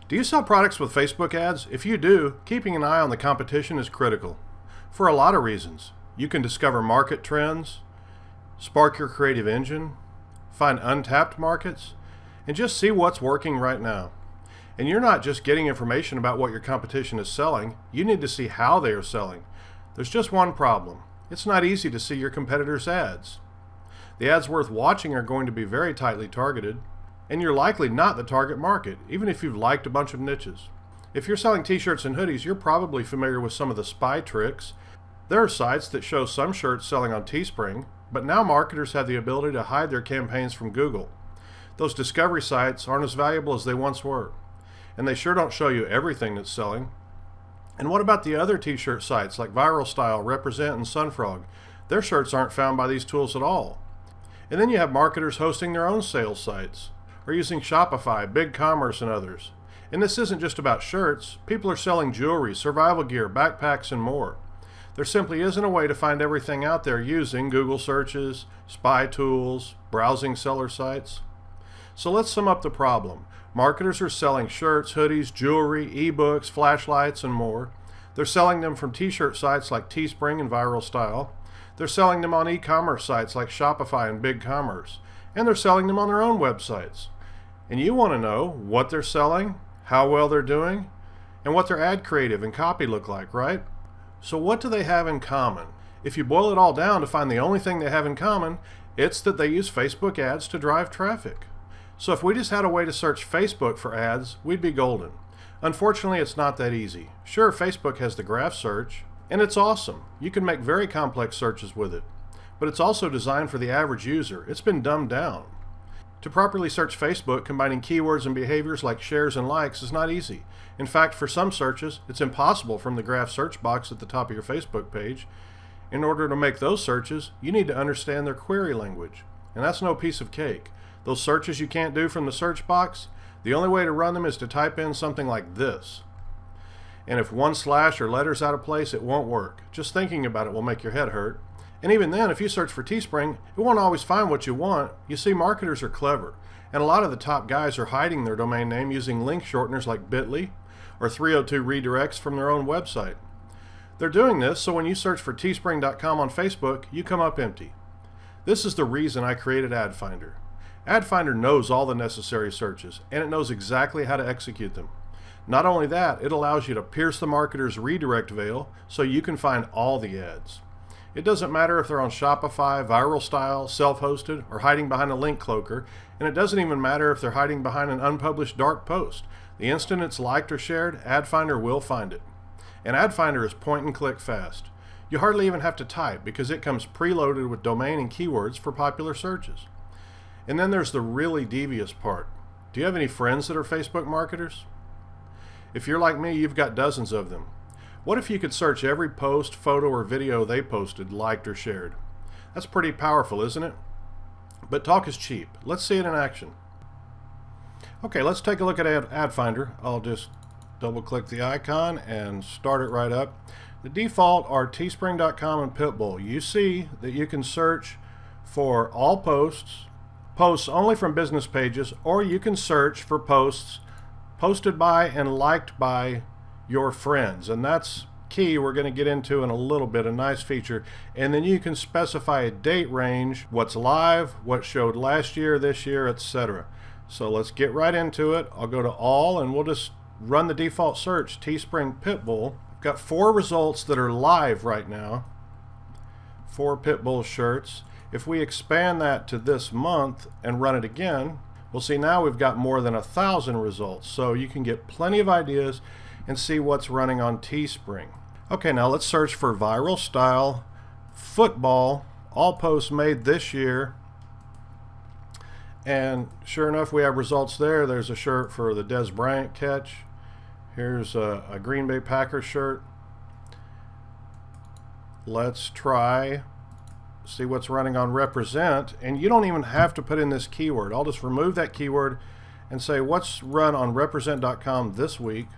Do you sell products with Facebook ads? If you do, keeping an eye on the competition is critical. For a lot of reasons. You can discover market trends, spark your creative engine, find untapped markets, and just see what's working right now. And you're not just getting information about what your competition is selling, you need to see how they are selling. There's just one problem. It's not easy to see your competitors' ads. The ads worth watching are going to be very tightly targeted, and you're likely not the target market, even if you've liked a bunch of niches. If you're selling t-shirts and hoodies, you're probably familiar with some of the spy tricks. There are sites that show some shirts selling on Teespring, but now marketers have the ability to hide their campaigns from Google. Those discovery sites aren't as valuable as they once were, and they sure don't show you everything that's selling. And what about the other t-shirt sites like Viral Style, Represent, and Sunfrog? Their shirts aren't found by these tools at all. And then you have marketers hosting their own sales sites, or using Shopify, BigCommerce, and others. And this isn't just about shirts. People are selling jewelry, survival gear, backpacks, and more. There simply isn't a way to find everything out there using Google searches, spy tools, browsing seller sites. So let's sum up the problem. Marketers are selling shirts, hoodies, jewelry, ebooks, flashlights, and more. They're selling them from t-shirt sites like Teespring and Viral Style. They're selling them on e-commerce sites like Shopify and BigCommerce. And they're selling them on their own websites. And you want to know what they're selling, how well they're doing, and what their ad creative and copy look like, right? So what do they have in common? If you boil it all down to find the only thing they have in common, it's that they use Facebook ads to drive traffic. So if we just had a way to search Facebook for ads, we'd be golden. Unfortunately, it's not that easy. Sure, Facebook has the graph search, and it's awesome. You can make very complex searches with it. But it's also designed for the average user. It's been dumbed down. To properly search Facebook, combining keywords and behaviors like shares and likes is not easy. In fact, for some searches, it's impossible from the graph search box at the top of your Facebook page. In order to make those searches, you need to understand their query language. And that's no piece of cake. Those searches you can't do from the search box, the only way to run them is to type in something like this. And if one slash or letter's out of place, it won't work. Just thinking about it will make your head hurt. And even then, if you search for Teespring, it won't always find what you want. You see, marketers are clever, and a lot of the top guys are hiding their domain name using link shorteners like bit.ly or 302 redirects from their own website. They're doing this so when you search for teespring.com on Facebook, you come up empty. This is the reason I created AdFinder. AdFinder knows all the necessary searches, and it knows exactly how to execute them. Not only that, it allows you to pierce the marketer's redirect veil so you can find all the ads. It doesn't matter if they're on Shopify, Viral Style, self-hosted, or hiding behind a link cloaker, and it doesn't even matter if they're hiding behind an unpublished dark post. The instant it's liked or shared, AdFinder will find it. And AdFinder is point and click fast. You hardly even have to type because it comes preloaded with domain and keywords for popular searches. And then there's the really devious part. Do you have any friends that are Facebook marketers? If you're like me, you've got dozens of them. What if you could search every post, photo, or video they posted, liked, or shared? That's pretty powerful, isn't it? But talk is cheap. Let's see it in action. Okay, let's take a look at AdFinder. I'll just double-click the icon and start it right up. The default are teespring.com and Pitbull. You see that you can search for all posts only from business pages, or you can search for posts posted by and liked by your friends, and that's key. We're going to get into in a little bit, a nice feature. And then you can specify a date range, what's live, what showed last year, this year, etc. So let's get right into it. I'll go to all and we'll just run the default search, Teespring Pitbull. I've got 4 results that are live right now, 4 Pitbull shirts. If we expand that to this month and run it again, we'll see now we've got more than 1,000 results. So you can get plenty of ideas and see what's running on Teespring. Okay, now let's search for Viral Style football, all posts made this year. And sure enough, we have results there. There's a shirt for the Des Bryant catch. Here's a Green Bay Packers shirt. Let's try, see what's running on Represent. And you don't even have to put in this keyword. I'll just remove that keyword and say what's run on represent.com this week.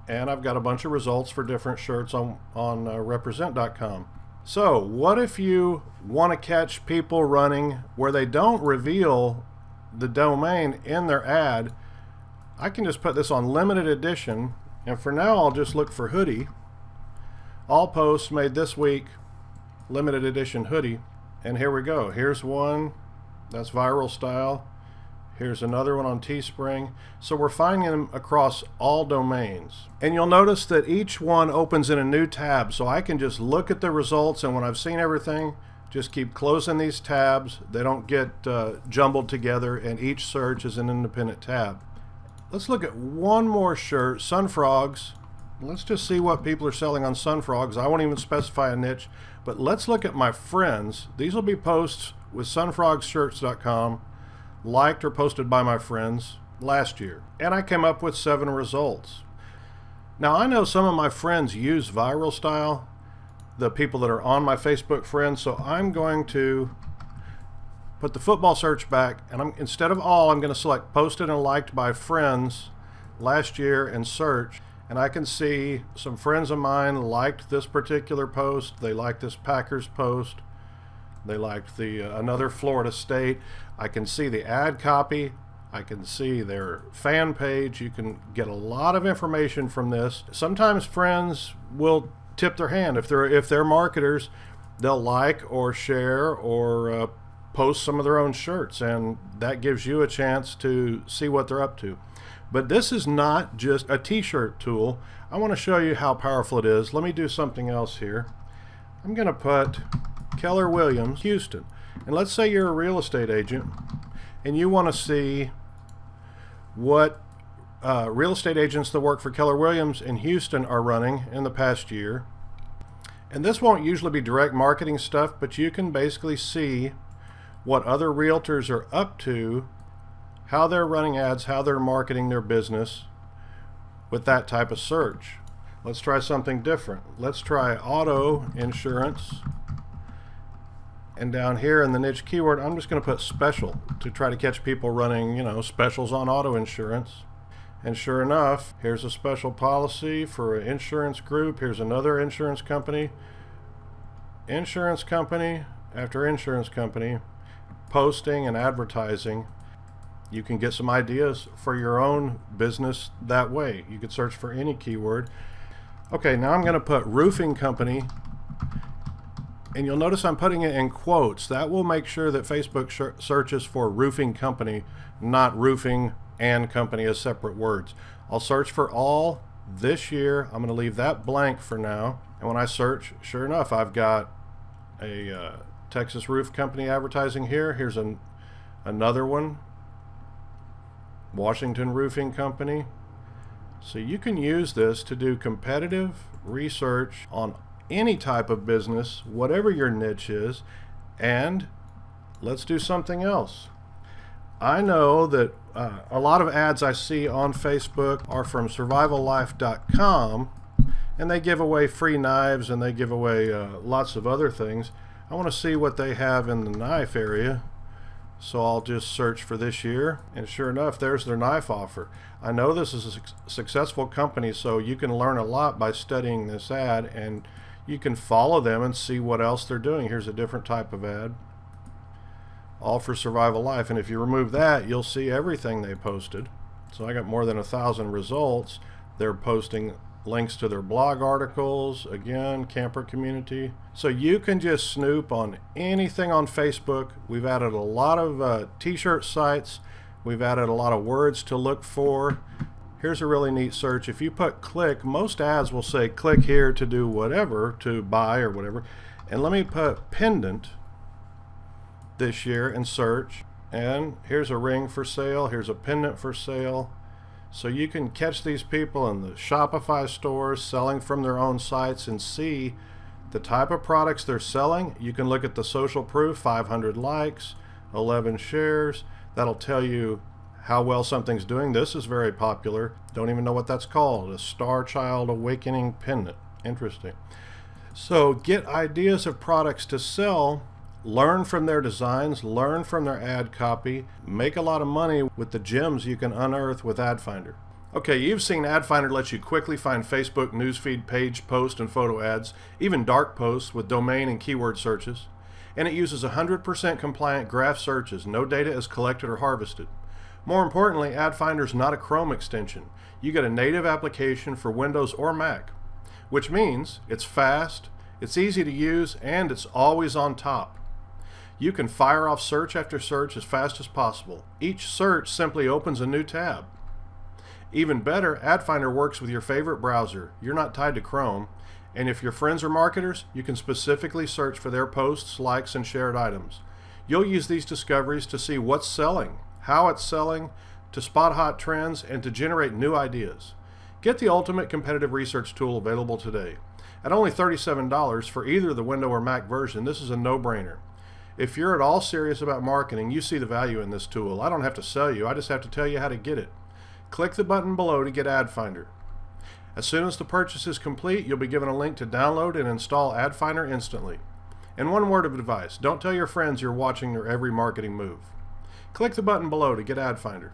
And I've got a bunch of results for different shirts on represent.com. So what if you want to catch people running where they don't reveal the domain in their ad? I can just put this on limited edition, and for now I'll just look for hoodie. All posts made this week, limited edition hoodie. And here we go. Here's one that's viral style. Here's another one on Teespring. So we're finding them across all domains. And you'll notice that each one opens in a new tab, so I can just look at the results, and when I've seen everything, just keep closing these tabs. They don't get jumbled together, and each search is an independent tab. Let's look at one more shirt, Sunfrogs. Let's just see what people are selling on Sunfrogs. I won't even specify a niche, but let's look at my friends. These will be posts with sunfrogshirts.com, liked or posted by my friends last year. And I came up with 7 results. Now I know some of my friends use viral style, the people that are on my Facebook friends, so I'm going to put the football search back, and instead of all, I'm going to select posted and liked by friends last year and search. And I can see some friends of mine liked this particular post. They liked this Packers post. They liked another Florida State. I can see the ad copy. I can see their fan page. You can get a lot of information from this. Sometimes friends will tip their hand. If they're marketers, they'll like or share or post some of their own shirts, and that gives you a chance to see what they're up to. But this is not just a t-shirt tool. I want to show you how powerful it is. Let me do something else here. I'm going to put Keller Williams, Houston. And let's say you're a real estate agent and you want to see what real estate agents that work for Keller Williams in Houston are running in the past year. And this won't usually be direct marketing stuff, but you can basically see what other realtors are up to, how they're running ads, how they're marketing their business with that type of search. Let's try something different. Let's try auto insurance. And down here in the niche keyword, I'm just going to put special to try to catch people running, specials on auto insurance. And sure enough, here's a special policy for an insurance group. Here's another insurance company. Insurance company after insurance company, posting and advertising. You can get some ideas for your own business that way. You could search for any keyword. Okay, now I'm going to put roofing company, and you'll notice I'm putting it in quotes. That will make sure that Facebook searches for roofing company, not roofing and company as separate words. I'll search for all this year. I'm going to leave that blank for now. And when I search, sure enough, I've got a Texas Roof Company advertising here. Here's another one. Washington Roofing Company. So you can use this to do competitive research on any type of business, whatever your niche is. And let's do something else. I know that a lot of ads I see on Facebook are from survivallife.com, and they give away free knives and they give away lots of other things. I want to see what they have in the knife area. So I'll just search for this year, and sure enough, there's their knife offer. I know this is a successful company, so you can learn a lot by studying this ad, and you can follow them and see what else they're doing. Here's a different type of ad, all for Survival Life, and if you remove that, you'll see everything they posted. So I got more than 1,000 results. They're posting links to their blog articles, again, camper community. So you can just snoop on anything on Facebook. We've added a lot of t-shirt sites. We've added a lot of words to look for. Here's a really neat search. If you put click, most ads will say click here to do whatever, to buy or whatever. And let me put pendant this year and search. And here's a ring for sale. Here's a pendant for sale. So you can catch these people in the Shopify stores selling from their own sites and see the type of products they're selling. You can look at the social proof, 500 likes, 11 shares. That'll tell you how well something's doing. This is very popular. Don't even know what that's called. A Star Child Awakening pendant. Interesting. So get ideas of products to sell. Learn from their designs, learn from their ad copy, make a lot of money with the gems you can unearth with AdFinder. Okay, you've seen AdFinder lets you quickly find Facebook newsfeed page, post, and photo ads, even dark posts with domain and keyword searches. And it uses 100% compliant graph searches. No data is collected or harvested. More importantly, AdFinder is not a Chrome extension. You get a native application for Windows or Mac, which means it's fast, it's easy to use, and it's always on top. You can fire off search after search as fast as possible. Each search simply opens a new tab. Even better, AdFinder works with your favorite browser. You're not tied to Chrome, and if your friends are marketers, you can specifically search for their posts, likes, and shared items. You'll use these discoveries to see what's selling, how it's selling, to spot hot trends, and to generate new ideas. Get the ultimate competitive research tool available today. At only $37 for either the Windows or Mac version, this is a no-brainer. If you're at all serious about marketing, you see the value in this tool. I don't have to sell you, I just have to tell you how to get it. Click the button below to get AdFinder. As soon as the purchase is complete, you'll be given a link to download and install AdFinder instantly. And one word of advice, don't tell your friends you're watching their every marketing move. Click the button below to get AdFinder.